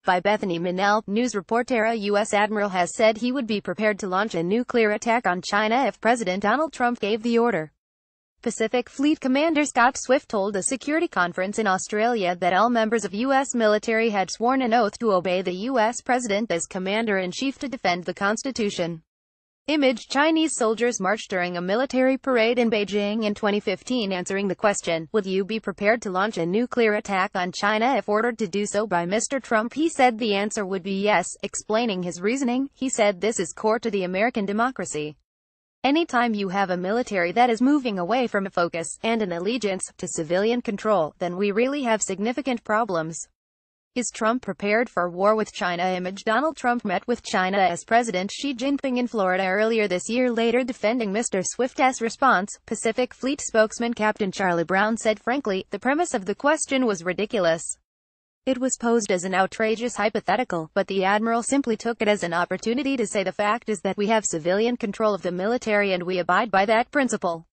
By Bethany Minell, news reporter. A U.S. admiral has said he would be prepared to launch a nuclear attack on China if President Donald Trump gave the order. Pacific Fleet Commander Scott Swift told a security conference in Australia that all members of U.S. military had sworn an oath to obey the U.S. President as Commander-in-Chief to defend the Constitution. Image: Chinese soldiers marched during a military parade in Beijing in 2015 answering the question, would you be prepared to launch a nuclear attack on China if ordered to do so by Mr. Trump? He said the answer would be yes. Explaining his reasoning, he said this is core to the American democracy. Anytime you have a military that is moving away from a focus, and an allegiance, to civilian control, then we really have significant problems. Is Trump prepared for war with China? Image: Donald Trump met with China's President Xi Jinping in Florida earlier this year, later defending Mr. Swift's response. Pacific Fleet spokesman Captain Charlie Brown said, frankly, the premise of the question was ridiculous. It was posed as an outrageous hypothetical, but the admiral simply took it as an opportunity to say the fact is that we have civilian control of the military and we abide by that principle.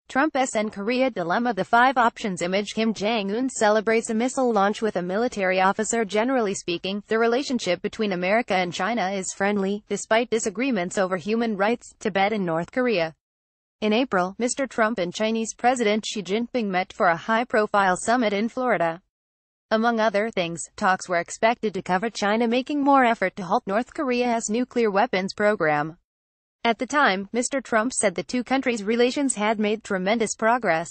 Trump's and Korea dilemma. The 5 options. Image: Kim Jong-un celebrates a missile launch with a military officer. Generally speaking, the relationship between America and China is friendly, despite disagreements over human rights, Tibet and North Korea. In April, Mr. Trump and Chinese President Xi Jinping met for a high-profile summit in Florida. Among other things, talks were expected to cover China making more effort to halt North Korea's nuclear weapons program. At the time, Mr. Trump said the two countries' relations had made tremendous progress.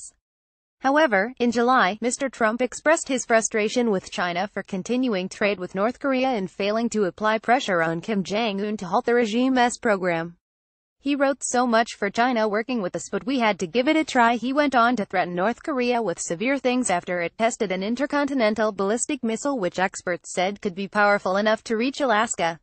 However, in July, Mr. Trump expressed his frustration with China for continuing trade with North Korea and failing to apply pressure on Kim Jong-un to halt the regime's program. He wrote, "So much for China working with us, but we had to give it a try." He went on to threaten North Korea with severe things after it tested an intercontinental ballistic missile which experts said could be powerful enough to reach Alaska.